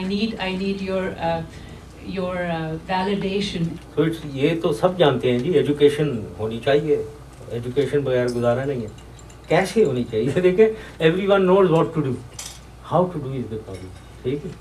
need your validation. So it's, ये तो सब जानते हैं जी, एजुकेशन होनी चाहिए, एजुकेशन बगैर गुजारा नहीं है. कैसे होनी चाहिए देखें, everyone knows what to do, how to do is the problem. ठीक है,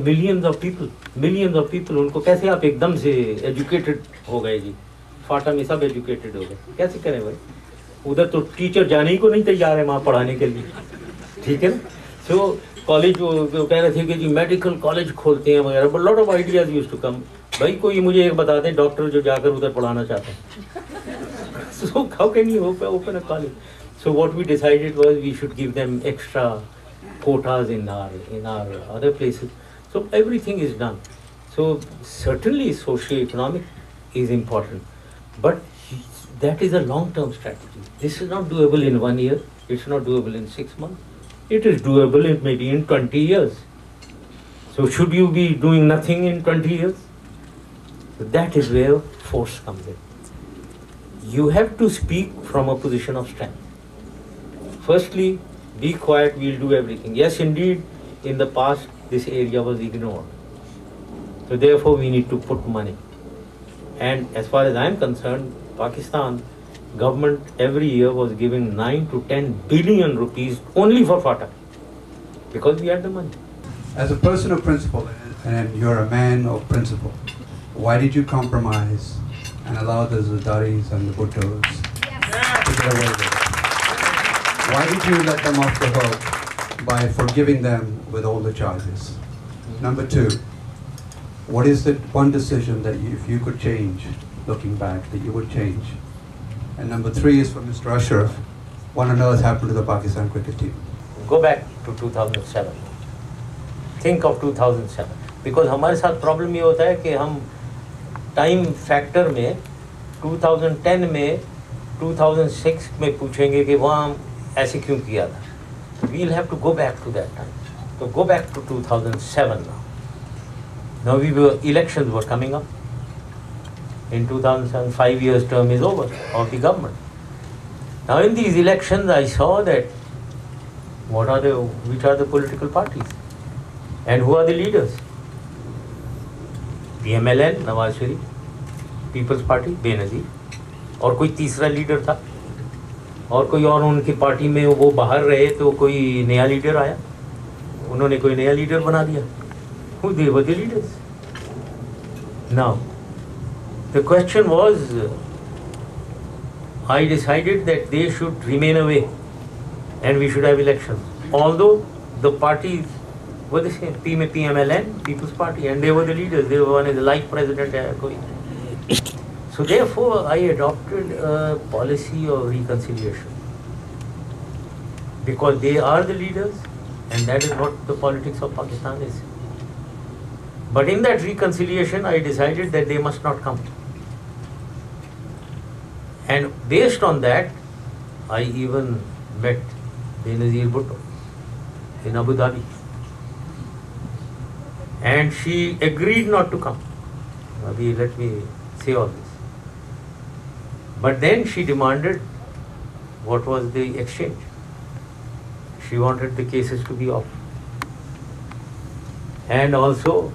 मिलियंस ऑफ पीपल उनको कैसे आप एकदम से एजुकेटेड हो गए जी, फाटा में सब एजुकेटेड हो गए, कैसे करें भाई? उधर तो टीचर जाने ही को नहीं तैयार है वहाँ पढ़ाने के लिए, ठीक है ना. सो कॉलेज वो कह रहे थे कि जी मेडिकल कॉलेज खोलते हैं वगैरह, but lot of ideas used to come. भाई कोई मुझे एक बता दें डॉक्टर जो जाकर उधर पढ़ाना चाहते हैं, so how can you open a college? So what we decided was we should give them extra quotas in our other places. So everything is done. So certainly socio-economic is important, but that is a long-term strategy. This is not doable in 1 year. It's not doable in 6 months. It is doable in maybe in 20 years. So should you be doing nothing in 20 years? So that is where force comes in. You have to speak from a position of strength. Firstly, be quiet, we'll do everything. Yes, indeed, in the past, this area was ignored. So therefore, we need to put money. And as far as I'm concerned, Pakistan government every year was giving 9 to 10 billion rupees only for FATA, because we had the money. As a person of principle, and you're a man of principle, why did you compromise and allow the Zardaris and the Bhuttos to get away with it? Why did you let them off the hook by forgiving them with all the charges? Number two, what is the one decision that if you could change, looking back, that you would change? And number three is for Mr. Ashraf. What on earth happened to the Pakistan cricket team? Go back to 2007. Think of 2007. Because हमारे साथ problem ये होता है कि हम time factor में 2010 में 2006 में पूछेंगे कि वहाँ ऐसे क्यों किया था. We'll have to go back to that time. So go back to 2007 now. Now elections were coming up. In 2007, 5 years term is over of the government. Now in these elections, I saw that which are the political parties and who are the leaders. PMLN, Nawaz Sharif, People's Party, Benazir, और कोई तीसरा leader था, और कोई और उनकी party में वो बाहर रहे तो कोई नया लीडर आया, उन्होंने कोई नया लीडर बना दिया. Who they were the leaders? Now, the question was, I decided that they should remain away and we should have elections. Although the parties were the same, PMLN, People's Party, and they were the leaders. They were one is the life president. So therefore, I adopted a policy of reconciliation, because they are the leaders, and that is what the politics of Pakistan is. But in that reconciliation, I decided that they must not come. And based on that, I even met Benazir Bhutto in Abu Dhabi. And she agreed not to come. Let me say all this. But then she demanded, what was the exchange? She wanted the cases to be off. And also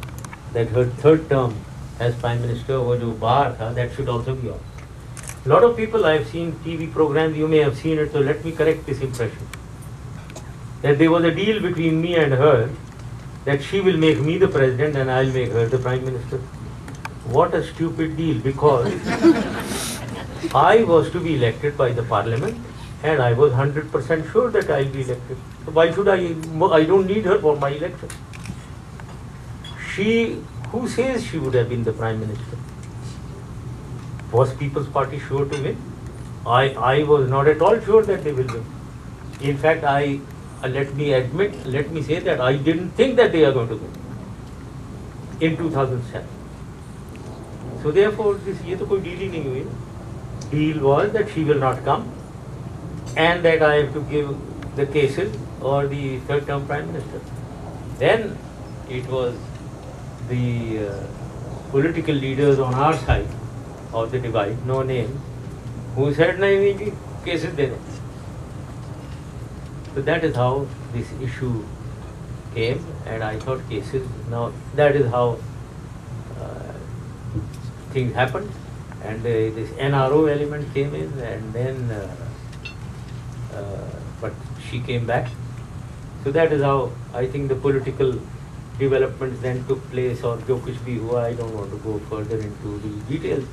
that her third term as Prime Minister, wo jo bahar tha, that should also be off. A lot of people, I have seen TV programs, you may have seen it, so let me correct this impression. That there was a deal between me and her, that she will make me the President and I'll make her the Prime Minister. What a stupid deal, because I was to be elected by the Parliament and I was 100% sure that I'll be elected. So why should I don't need her for my election. Who says she would have been the Prime Minister? Was People's Party sure to win? I was not at all sure that they will win. In fact, let me say that I didn't think that they are going to win in 2007. So therefore, ये तो कोई deal ही नहीं हुई. Deal was that she will not come and that I have to give the cases or the third term Prime Minister. Then it was the political leaders on our side of the divide, no name, who said, nahi ji, cases de de. So that is how this issue came, and I thought cases. Now that is how things happened, and this NRO element came in, and then but she came back. So that is how I think the political developments then took place, or jo kuch bhi hua. I don't want to go further into the details,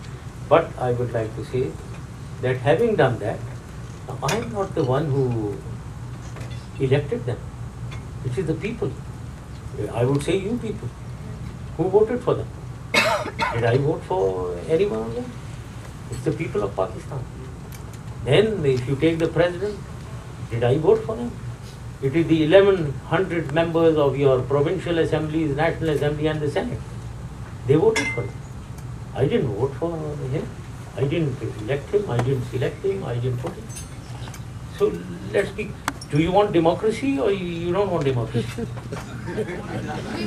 but I would like to say that having done that, I am not the one who elected them. It is the people. I would say you people who voted for them. Did I vote for anyone of them? It's the people of Pakistan. Then if you take the president, did I vote for him? It is the 1100 members of your provincial assemblies, national assembly and the senate. They voted for him. I didn't vote for him. I didn't elect him. I didn't select him. I didn't put him. So let's be, do you want democracy or you don't want democracy?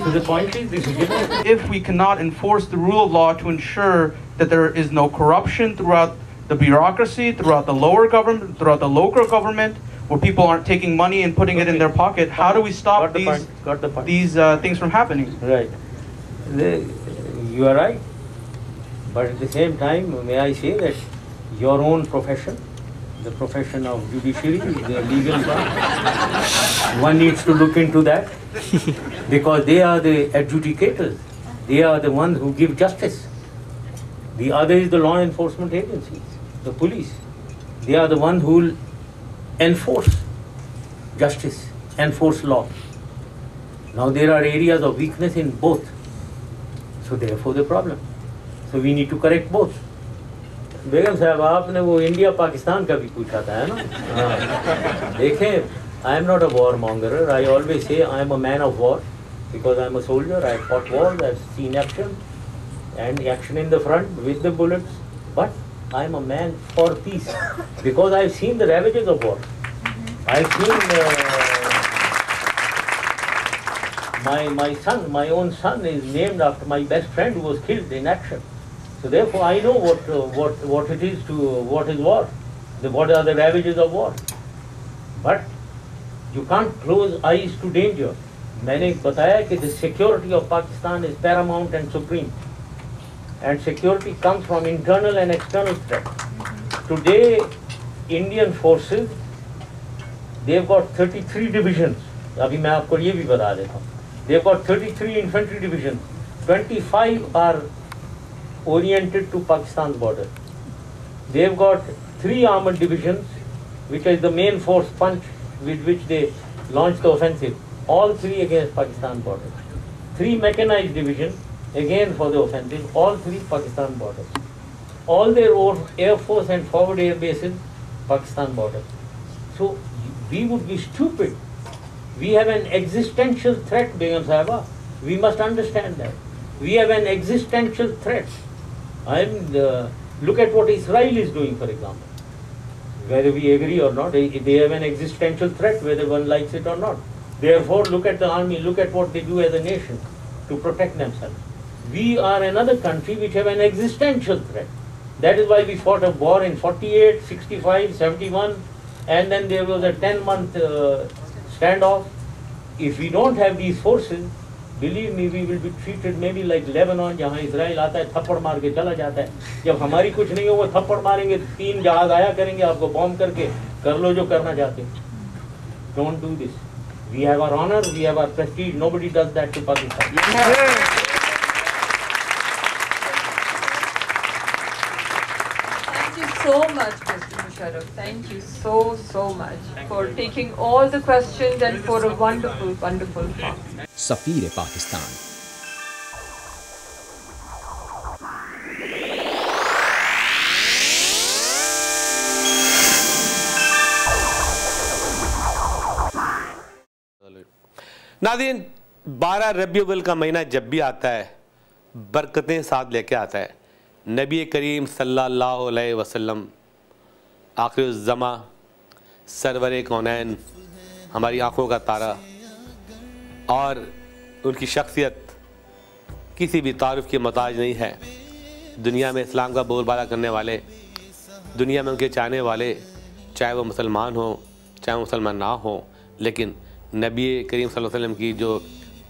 So the point is, this is democracy. If we cannot enforce the rule of law to ensure that there is no corruption throughout the bureaucracy, throughout the lower government, throughout the local government, where people aren't taking money and putting it in their pocket, how do we stop these things from happening? Right. You are right. But at the same time, may I say that your own profession, the profession of judiciary, the legal one, one needs to look into that, because they are the adjudicators. They are the ones who give justice. The other is the law enforcement agencies, the police. They are the ones who will enforce justice, enforce law. Now there are areas of weakness in both. So therefore the problem. So we need to correct both. बेगम साहब आपने वो India Pakistan का भी पूछा था है ना? देखें, I am not a warmonger. I always say I am a man of war because I am a soldier. I have fought wars, I have seen action and action in the front with the bullets. But I am a man for peace because I have seen the ravages of war. I have seen my son, my own son is named after my best friend who was killed in action. So therefore I know what it is what is war, what are the ravages of war. But you can't close eyes to danger. मैंने बताया कि the security of Pakistan is paramount and supreme, and security comes from internal and external threat. Today, Indian forces, they've got 33 divisions. अभी मैं आपको ये भी बता देता हूँ. They've got 33 infantry divisions. 25 are oriented to Pakistan's border. They've got 3 armored divisions, which is the main force punch with which they launched the offensive. All 3 against Pakistan border. 3 mechanized divisions, again for the offensive, all 3 Pakistan borders. All their air force and forward air bases, Pakistan border. So we would be stupid. We have an existential threat, Begum Sahiba. We must understand that. We have an existential threat. Look at what Israel is doing, for example. Whether we agree or not, they have an existential threat, whether one likes it or not. Therefore, look at the army, look at what they do as a nation to protect themselves. We are another country which have an existential threat. That is why we fought a war in 48, 65, 71, and then there was a 10-month standoff. If we don't have these forces, believe me, we will be treated maybe like Lebanon, जहाँ Israel आता है थप्पड़ मार के चला जाता है. जब हमारी कुछ नहीं हो वो थप्पड़ मारेंगे, 3 जहाज आया करेंगे आपको बॉम्ब करके, कर लो जो करना चाहते. Don't do this. We have our honor, we have our prestige. Nobody does that to Pakistan. Thank you so much, Mr. Musharraf. Thank you so much for taking all the questions and for a wonderful talk. सफीर Pakistan. नाज़रीन, 12 रबीउल का महीना जब भी आता है बरकतें साथ लेके आता है. नबी करीम सल्लल्लाहु अलैहि वसल्लम आखिरुज़्ज़मा, सरवर कौनैन, हमारी आँखों का तारा, और उनकी शख्सियत किसी भी तारुफ की मोहताज नहीं है. दुनिया में इस्लाम का बोलबाला करने वाले, दुनिया में उनके चाहने वाले, चाहे वो मुसलमान हो चाहे वो मुसलमान ना हो, लेकिन नबी करीम सल्लल्लाहु अलैहि वसल्लम की जो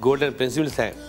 गोल्डन प्रिंसिपल्स हैं